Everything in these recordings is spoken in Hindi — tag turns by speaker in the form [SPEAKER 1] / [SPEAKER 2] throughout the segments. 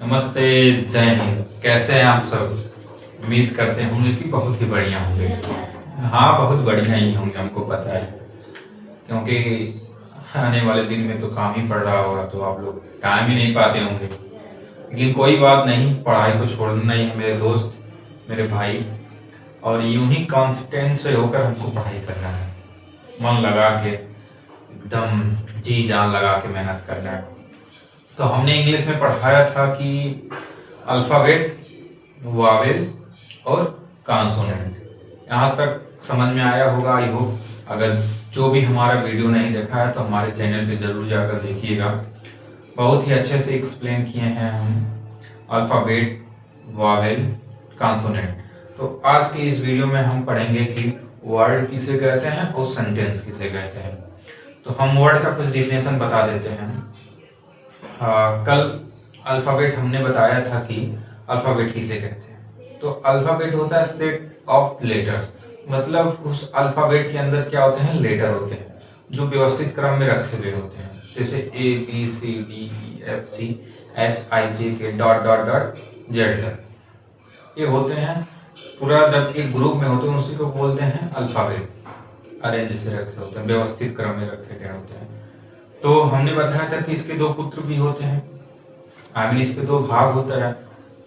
[SPEAKER 1] नमस्ते। जय हिंद। कैसे हैं आप सब? उम्मीद करते होंगे कि बहुत ही बढ़िया होंगे। हाँ, बहुत बढ़िया ही होंगे, हमको पता है, क्योंकि आने वाले दिन में तो काम ही पड़ रहा होगा, तो आप लोग टाइम ही नहीं पाते होंगे। लेकिन कोई बात नहीं, पढ़ाई को छोड़ना नहीं है मेरे दोस्त, मेरे भाई। और यूं ही कॉन्स्टेंट से होकर हमको पढ़ाई करना है, मन लगा के, एकदम जी जान लगा के मेहनत करना है। तो हमने इंग्लिश में पढ़ाया था कि अल्फ़ाबेट, वावेल और कॉन्सोनेंट। यहाँ तक समझ में आया होगा, आई होप। अगर जो भी हमारा वीडियो नहीं देखा है तो हमारे चैनल पे ज़रूर जाकर देखिएगा। बहुत ही अच्छे से एक्सप्लेन किए हैं हम अल्फ़ाबेट, वावेल, कॉन्सोनेंट। तो आज की इस वीडियो में हम पढ़ेंगे कि वर्ड किसे कहते हैं और सेंटेंस किसे कहते हैं। तो हम वर्ड का कुछ डिफिनेशन बता देते हैं। कल अल्फ़ाबेट हमने बताया था कि अल्फ़ाबेट किसे कहते हैं। तो अल्फ़ाबेट होता है सेट ऑफ लेटर्स, मतलब उस अल्फ़ाबेट के अंदर क्या होते हैं, लेटर होते हैं जो व्यवस्थित क्रम में रखे हुए होते हैं, जैसे A B C D E F C H I J K dot dot dot Z तक ये होते हैं। पूरा जब एक ग्रुप में होते हैं उसी को बोलते हैं अल्फ़ाबेट। अरेंज से रखे होते हैं, व्यवस्थित क्रम में रखे गए होते हैं। तो हमने बताया था कि इसके दो पुत्र भी होते हैं, आई मीन इसके दो भाग होता है।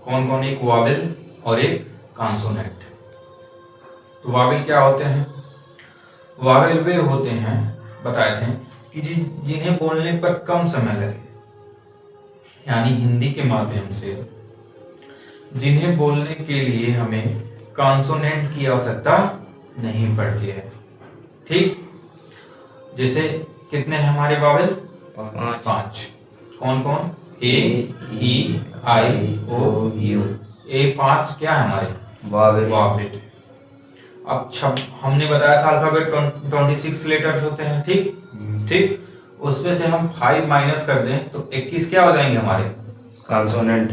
[SPEAKER 1] कौन कौन? एक वावेल और एक कॉन्सोनेंट। तो वावेल क्या होते हैं? वावेल वे होते हैं, बताए थे, कि जिन्हें बोलने पर कम समय लगे, यानी हिंदी के माध्यम से जिन्हें बोलने के लिए हमें कॉन्सोनेंट की आवश्यकता नहीं पड़ती है। ठीक, जैसे कितने हैं हमारे वावेल? पांच। कौन कौन? ए ई आई ओ यू। ए पांच क्या है हमारे? वावेल। अब हमने बताया था अल्फाबेट 26 लेटर्स होते हैं। ठीक ठीक, उसमें से हम 5 माइनस कर दें तो 21 क्या हो जाएंगे हमारे? कॉन्सोनेंट।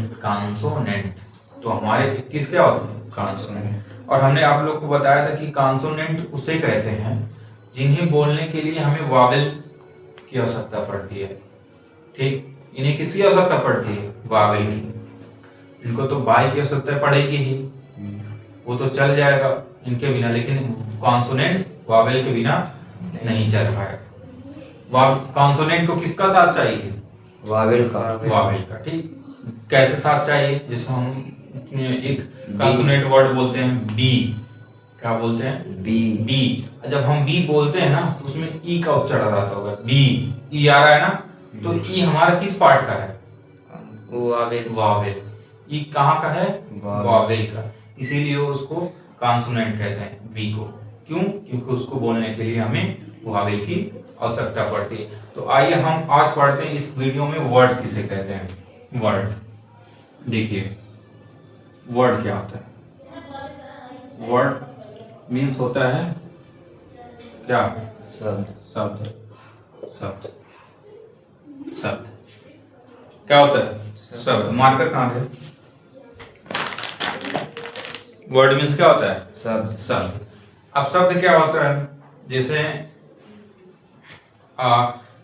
[SPEAKER 1] तो हमारे 21 क्या होते हैं? कॉन्सोनेंट। और हमने आप लोग को बताया था कि कॉन्सोनेंट उसे कहते हैं जिन्हें बोलने के लिए हमें वावेल की आवश्यकता पड़ती है। ठीक, इन्हें किसकी आवश्यकता पड़ती है? वावेल की। इनको तो बाई की आवश्यकता पड़ेगी ही, वो तो चल जाएगा इनके बिना, लेकिन कॉन्सोनेंट वावेल के बिना नहीं चल पाएगा। कॉन्सोनेंट को किसका साथ चाहिए? वावेल का। ठीक, कैसे साथ चाहिए? जैसे हम एक कॉन्सोनेंट वर्ड बोलते हैं बी, क्या बोलते हैं? बी। जब हम बी बोलते हैं ना तो उसमें ई का उच्चारण आ रहा होगा, बी ई आ रहा है ना, तो ई हमारा किस पार्ट का है? वावेल। ई कहाँ का है? वावेल का। इसीलिए उसको कॉन्सोनेंट कहते हैं, बी को। क्यों? क्योंकि उसको बोलने के लिए हमें वावेल की आवश्यकता पड़ती है। तो आइए हम आज पढ़ते हैं इस वीडियो में वर्ड्स किसे कहते हैं। वर्ड देखिए, वर्ड क्या होता है? वर्ड मीन्स होता है क्या? शब्द। क्या होता है? शब्द। मार्कर कहाँ है? वर्ड मीन्स क्या होता है? शब्द। अब शब्द क्या होता है? जैसे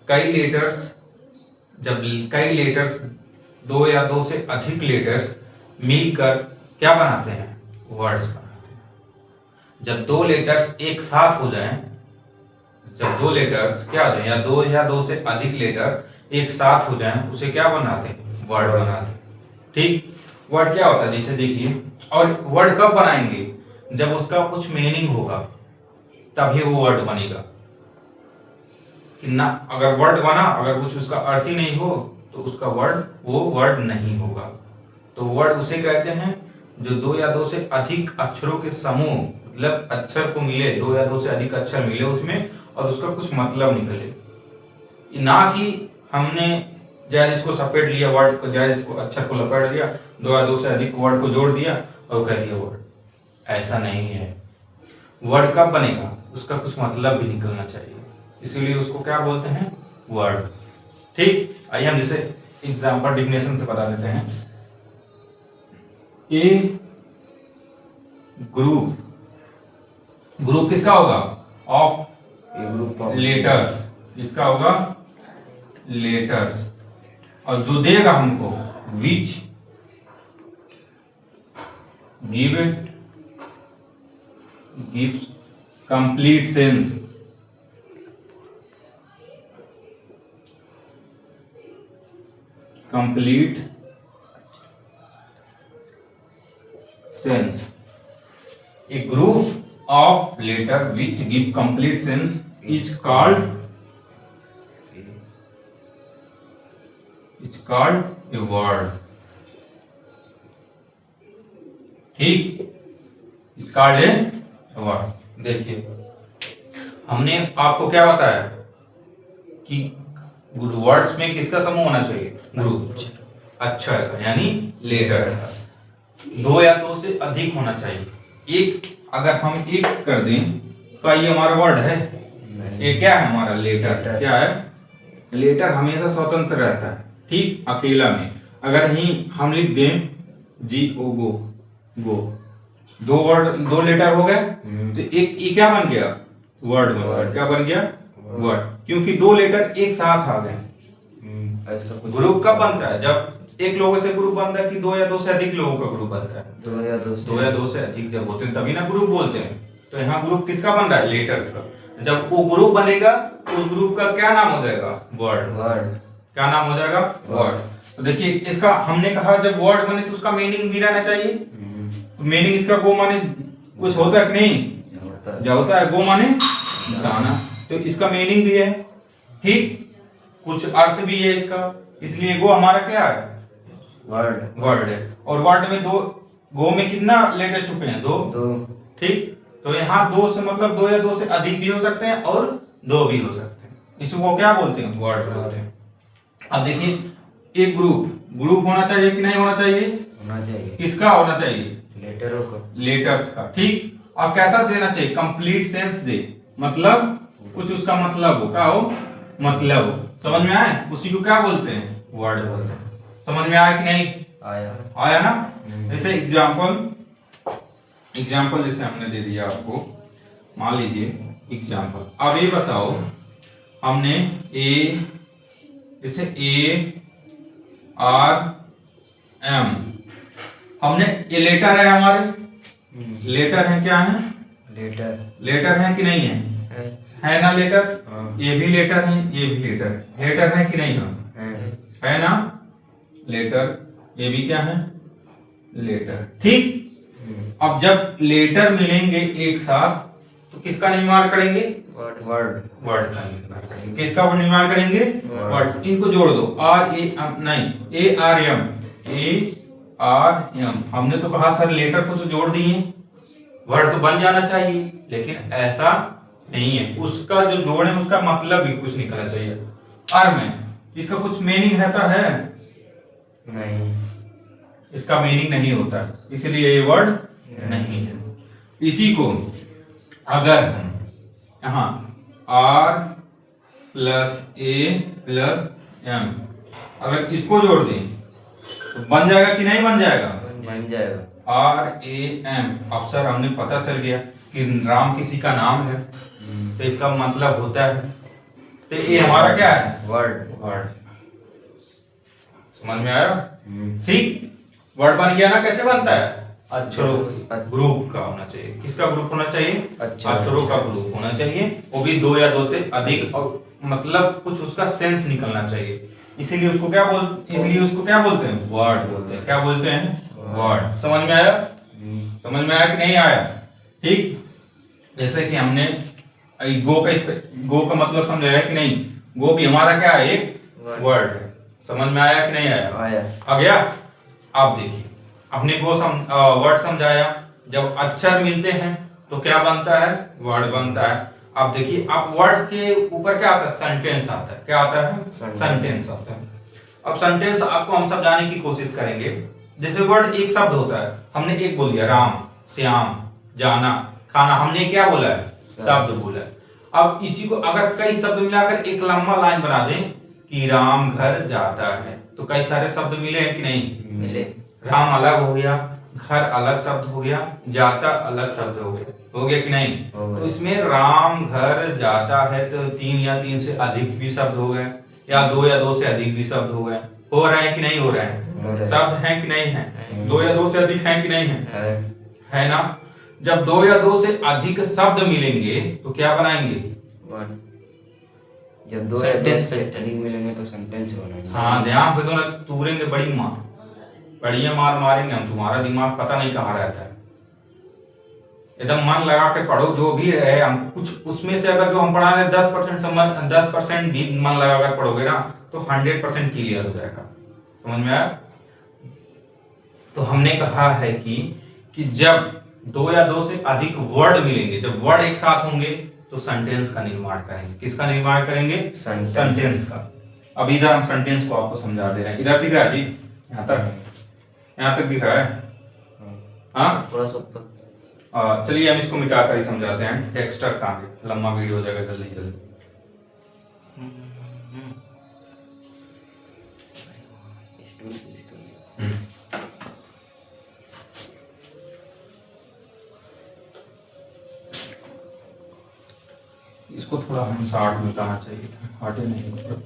[SPEAKER 1] कई लेटर्स, जब कई लेटर्स, दो या दो से अधिक लेटर्स मिलकर क्या बनाते हैं? वर्ड्स बनाते हैं। जब दो लेटर्स एक साथ हो जाएं, जब दो लेटर्स क्या हो जाए, या दो से अधिक लेटर एक साथ हो जाएं, उसे क्या बनाते हैं? वर्ड बनाते हैं। ठीक, वर्ड क्या होता है? जैसे देखिए, और वर्ड कब बनाएंगे? जब उसका कुछ मीनिंग होगा, तभी वो वर्ड बनेगा। कि ना, अगर वर्ड बना, अगर कुछ उसका अर्थ ही नहीं हो तो उसका वर्ड, वो वर्ड नहीं होगा। तो वर्ड उसे कहते हैं जो दो या दो से अधिक अक्षरों के समूह, मतलब अक्षर को मिले, दो या दो से अधिक अक्षर मिले उसमें, और उसका कुछ मतलब निकले। ना कि हमने जायज इसको सपेट लिया, वर्ड को जायज इसको अक्षर को लपेट दिया, दो या दो से अधिक वर्ड को जोड़ दिया और कह दिया वर्ड। ऐसा नहीं है। वर्ड कब बनेगा? उसका कुछ मतलब भी निकलना चाहिए, इसीलिए उसको क्या बोलते हैं? वर्ड। ठीक, आइए हम जैसे एग्जाम्पल डिफिनेशन से बता देते हैं। ए ग्रुप, ग्रुप किसका होगा? Of letters. किसका होगा? लेटर्स। और जो देगा हमको which give gives complete sense, complete sense. A group of letter which give complete sense is called a word. ठीक, it's called a word. देखिए हमने आपको क्या बताया कि वर्ड्स में किसका समूह होना चाहिए? ग्रुप, अक्षर का यानी लेटर्स का, दो या दो से अधिक होना चाहिए। एक अगर हम एक कर दें तो ये हमारा वर्ड है, ये क्या है हमारा? लेटर। क्या है? लेटर हमेशा स्वतंत्र रहता है, ठीक, अकेला में। अगर ही हम लिख दें जी ओ गो, गो, दो वर्ड, दो लेटर हो गए तो एक ये क्या बन गया? वर्ड बन गया। क्या बन गया? वर्ड, क्योंकि दो लेटर एक साथ आ गए। ग्रुप कब बनता है? जब एक लोगों से ग्रुप बनता है कि दो या दो से अधिक लोगों का ग्रुप बनता है। दो या दो से अधिक जब होते हैं तभी ना ग्रुप बोलते हैं। तो यहाँ ग्रुप किसका बन रहा है? लेटर्स का। जब वो ग्रुप बनेगा उस ग्रुप का क्या नाम हो जाएगा? वर्ड। क्या नाम हो जाएगा? वर्ड। तो देखिए इसका हमने कहा जब वर्ड बने तो उसका मीनिंग भी रहना चाहिए। तो मीनिंग इसका गो माने कुछ होता है कि नहीं? क्या होता है? गो माने जाना, तो इसका मीनिंग भी है, ठीक, कुछ अर्थ भी है इसका, इसलिए गो हमारा क्या है? वर्ड है। और वर्ड में दो, गो में कितना लेटर छुपे हैं? दो। ठीक, तो यहाँ दो से मतलब दो या दो से अधिक भी हो सकते हैं और दो भी हो सकते हैं, इसको क्या बोलते हैं? वर्ड बोलते हैं। अब देखिए एक ग्रुप होना चाहिए कि नहीं होना चाहिए? होना चाहिए। किसका होना चाहिए? लेटर्स का, ठीक। और कैसा देना चाहिए? कंप्लीट सेंस दे, मतलब कुछ उसका मतलब हो, क्या हो? मतलब हो। समझ में आया? उसी को क्या बोलते हैं? वर्ड बोलते हैं। समझ में आया कि नहीं? आया ना? जैसे एग्जाम्पल जैसे हमने दे दिया आपको, मान लीजिए एग्जाम्पल। अब ये बताओ, हमने जैसे ARM, हमने ये लेटर है हमारे, लेटर है, क्या है? लेटर है कि नहीं है? है ना लेटर? ये भी लेटर है, ये भी लेटर है। लेटर है कि नहीं है ना? लेटर, ये भी क्या है? लेटर, ठीक। अब जब लेटर मिलेंगे एक साथ तो किसका निर्माण करेंगे? वर्ड का निर्माण करेंगे। किसका निर्माण करेंगे? वर्ड। इनको जोड़ दो, ARM। हमने तो कहा सर लेटर को तो जोड़ दिए, वर्ड तो बन जाना चाहिए, लेकिन ऐसा नहीं है। उसका जो जोड़ है उसका मतलब भी कुछ निकलना चाहिए। अर्म है, इसका कुछ मीनिंग रहता है? नहीं, इसका मीनिंग नहीं होता, इसलिए ये वर्ड नहीं है। इसी को अगर हम यहाँ R + A+M अगर इसको जोड़ दें तो बन जाएगा कि नहीं बन जाएगा? बन जाएगा। RAM। अब सर हमने पता चल गया कि राम किसी का नाम है, तो इसका मतलब होता है, तो ये हमारा क्या है? वर्ड। समझ में आया? ठीक, वर्ड बन गया ना? कैसे बनता है? अक्षरों ग्रुप का होना चाहिए। किसका ग्रुप होना चाहिए? अक्षरों का ग्रुप होना चाहिए, वो भी दो या दो से अधिक, और मतलब कुछ उसका सेंस निकलना चाहिए, इसलिए उसको क्या बोलते हैं? वर्ड बोलते हैं। क्या बोलते हैं? वर्ड। समझ में आया? समझ में आया कि नहीं आया? ठीक, जैसे कि हमने गो का मतलब समझाया कि नहीं? गो भी हमारा क्या है? एक वर्ड है। समझ में आया कि नहीं आया? आ गया। आप देखिए अपने को वर्ड समझाया, जब अक्षर मिलते हैं तो क्या बनता है? वर्ड बनता है। अब देखिए अब वर्ड के ऊपर क्या आता है? सेंटेंस आता है। क्या आता है? सेंटेंस आता है। अब सेंटेंस आपको हम समझाने की कोशिश करेंगे। जैसे वर्ड एक शब्द होता है, हमने एक बोल दिया, राम, श्याम, जाना, खाना, हमने क्या बोला है? शब्द बोला है। अब इसी को अगर कई शब्द मिलाकर एक लंबा लाइन बना दें कि राम घर जाता है, तो कई सारे शब्द मिले हैं कि नहीं? मिले। राम अलग हो गया, घर अलग शब्द हो गया, जाता अलग शब्द हो गया कि नहीं? तो इसमें राम घर जाता है तो तीन या तीन से अधिक भी शब्द हो गए, या दो से अधिक भी शब्द हो रहे हैं कि नहीं हो रहे हैं? शब्द हैं कि नहीं है? दो या दो से अधिक हैं कि नहीं है? है ना। जब दो या दो से अधिक शब्द मिलेंगे तो क्या बनाएंगे?
[SPEAKER 2] वर्ड। जब दो या दो से अधिक मिलेंगे तो सेंटेंस बनाएंगे।
[SPEAKER 1] हाँ, ध्यान से दो ना, तूरेंगे बड़ी मार, बढ़िया मार मारेंगे हम। तुम्हारा दिमाग पता नहीं कहाँ रहता है। एकदम मन लगा के पढ़ो, जो भी है हम कुछ उसमें से अगर जो हम पढ़ा रहे 10% भी मन लगा कर पढ़ोगे ना तो 100% क्लियर हो जाएगा। समझ में आया? तो हमने कहा है कि जब दो या दो से अधिक वर्ड मिलेंगे, जब वर्ड एक साथ होंगे तो सेंटेंस का निर्माण करेंगे। किसका निर्माण करेंगे? सेंटेंस का। अब इधर हम सेंटेंस को आपको समझा दे रहे हैं। इधर दिख रहा है जी? यहाँ तक दिख रहा है? हाँ,
[SPEAKER 2] थोड़ा सा ऊपर।
[SPEAKER 1] चलिए हम इसको मिटा कर ही समझाते हैं। टेक्स्टर कहाँ है? लंबा वीडियो हो जाएगा, जल्दी जल्दी। इसको थोड़ा हम 60 में बताना चाहिए था, हटे नहीं ऊपर।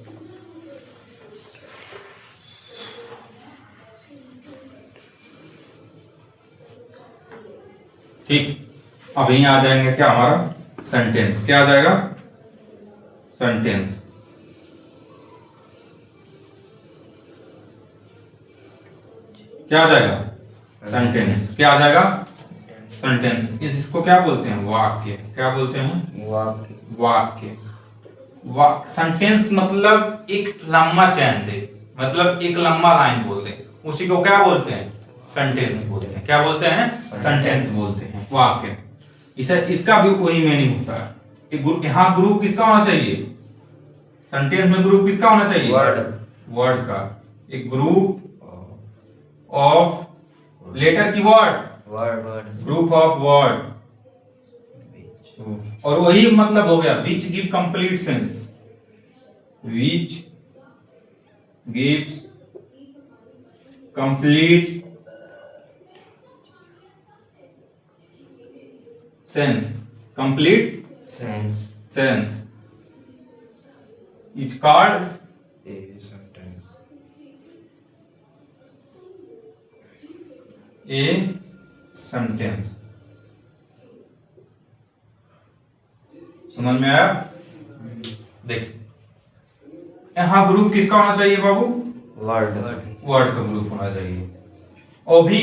[SPEAKER 1] ठीक, अब यहीं आ जाएंगे क्या हमारा सेंटेंस। क्या आ जाएगा? सेंटेंस। क्या आ जाएगा? सेंटेंस। क्या आ जाएगा? सेंटेंस। इसको क्या बोलते हैं? वाक्य। क्या बोलते हैं?
[SPEAKER 2] वाक्य।
[SPEAKER 1] वाक्य। सेंटेंस मतलब एक लंबा चैन दे, मतलब एक लंबा लाइन बोल दे, उसी को क्या बोलते हैं? सेंटेंस बोलते हैं। क्या बोलते हैं? सेंटेंस बोलते हैं। वाक्य। इसका भी वही मीनिंग होता है। यहाँ ग्रुप किसका होना चाहिए? सेंटेंस में ग्रुप किसका होना चाहिए? वर्ड का। एक ग्रुप ऑफ लेटर की वर्ड, ग्रुप ऑफ वर्ड। और वही मतलब हो गया which give complete sense, which gives complete sense. Complete sense is called
[SPEAKER 2] a sentence.
[SPEAKER 1] A sentence. समझ में आया? देखिए यहां ग्रुप किसका होना चाहिए बाबू?
[SPEAKER 2] वर्ड
[SPEAKER 1] का ग्रुप होना चाहिए। और भी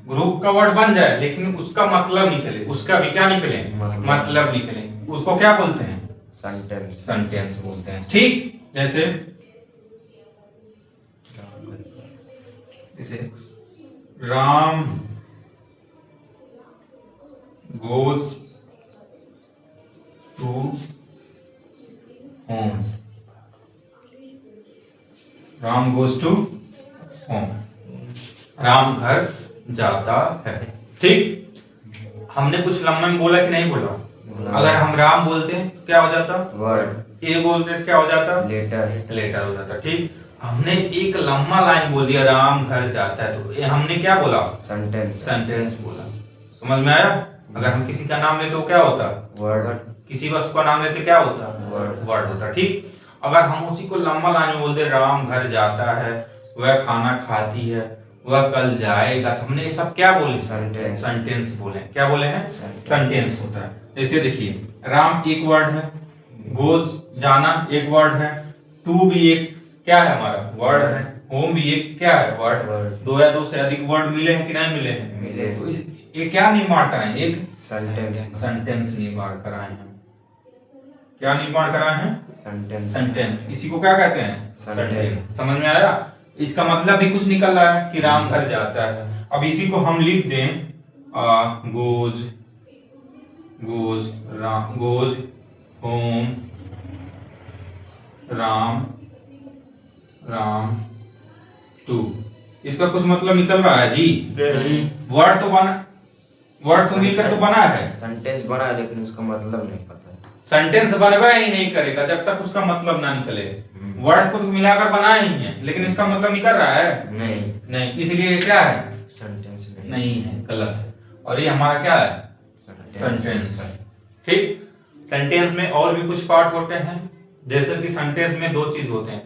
[SPEAKER 1] ग्रुप का वर्ड बन जाए लेकिन उसका मतलब निकले, उसका भी क्या निकले? मतलब निकले। उसको क्या बोलते हैं? सेंटेंस बोलते हैं। ठीक, जैसे Ram goes to home. Ram goes to home, Ram घर जाता है। ठीक, हमने कुछ लम्बे में बोला कि नहीं बोला? अगर हम राम बोलते हैं क्या हो जाता?
[SPEAKER 2] वर्ड।
[SPEAKER 1] ए बोलते हैं क्या हो जाता?
[SPEAKER 2] लेटर
[SPEAKER 1] हो जाता। ठीक, हमने एक लंबा लाइन बोल दिया राम घर जाता है तो हमने क्या बोला? सेंटेंस बोला। समझ में आया? अगर हम किसी का नाम लेते तो क्या होता?
[SPEAKER 2] वर्ड।
[SPEAKER 1] किसी वस्तु का नाम लेते क्या होता? वर्ड होता। ठीक, अगर हम उसी को लंबा लाइन में बोलते राम घर जाता है, वह खाना खाती है, वह कल जाएगा, तो हमने ये सब क्या बोले? सेंटेंस बोले। क्या बोले हैं? सेंटेंस होता है। जैसे देखिए राम एक वर्ड है, गोज जाना एक वर्ड है, टू भी एक क्या है हमारा? वर्ड है, होम भी एक क्या है? वर्ड। दो या दो से अधिक वर्ड मिले हैं कि नहीं मिले हैं?
[SPEAKER 2] मिले।
[SPEAKER 1] तो ये क्या निर्माण कराए? एक
[SPEAKER 2] सेंटेंस
[SPEAKER 1] निर्माण कराए हैं। क्या निर्माण कराए हैं? सेंटेंस। इसी को क्या कहते हैं?
[SPEAKER 2] सेंटेंस।
[SPEAKER 1] समझ में आया? इसका मतलब भी कुछ निकल रहा है कि राम घर जाता है। अब इसी को हम लिख दें गोज होम, राम टू। इसका कुछ मतलब निकल रहा है जी? वर्ड तो मिलकर तो बना है।
[SPEAKER 2] सेंटेंस बना है लेकिन उसका मतलब नहीं पता।
[SPEAKER 1] सेंटेंस बनवा ही नहीं करेगा जब तक उसका मतलब ना निकले। वर्ड को तो मिलाकर बनाया ही है लेकिन इसका मतलब निकल रहा है? नहीं, इसलिए क्या है?
[SPEAKER 2] सेंटेंस
[SPEAKER 1] नहीं है, गलत है। और ये हमारा क्या है? सेंटेंस है। ठीक, सेंटेंस में और भी कुछ पार्ट होते हैं। जैसे कि सेंटेंस में दो चीज होते हैं,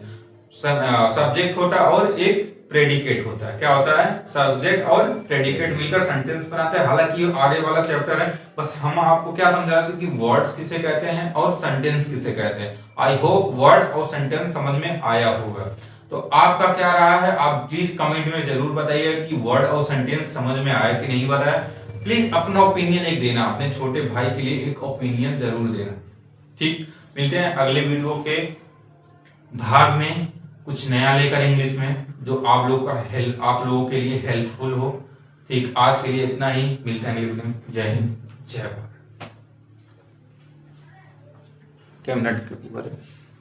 [SPEAKER 1] सब्जेक्ट होता है और एक प्रेडिकेट होता है। क्या होता है? सब्जेक्ट और प्रेडिकेट मिलकर सेंटेंस बनाते हैं। हालांकि ये आगे वाला चैप्टर है, बस हम आपको क्या समझा रहे थे कि वर्ड्स किसे कहते हैं और सेंटेंस किसे कहते हैं। आई होप वर्ड और सेंटेंस समझ में आया होगा। तो आपका क्या रहा है, आप प्लीज कमेंट में जरूर बताइए कि वर्ड और सेंटेंस समझ में आया कि नहीं बताया। प्लीज अपना ओपिनियन एक देना, अपने छोटे भाई के लिए एक ओपिनियन जरूर देना। ठीक, मिलते हैं अगले वीडियो के भाग में कुछ नया लेकर इंग्लिश में, जो आप लोगों के लिए हेल्पफुल हो। ठीक, आज के लिए इतना ही, मिलते हैं अगले वीडियो में। जय हिंद, जय भारत। क्या मिनट के ऊपर है?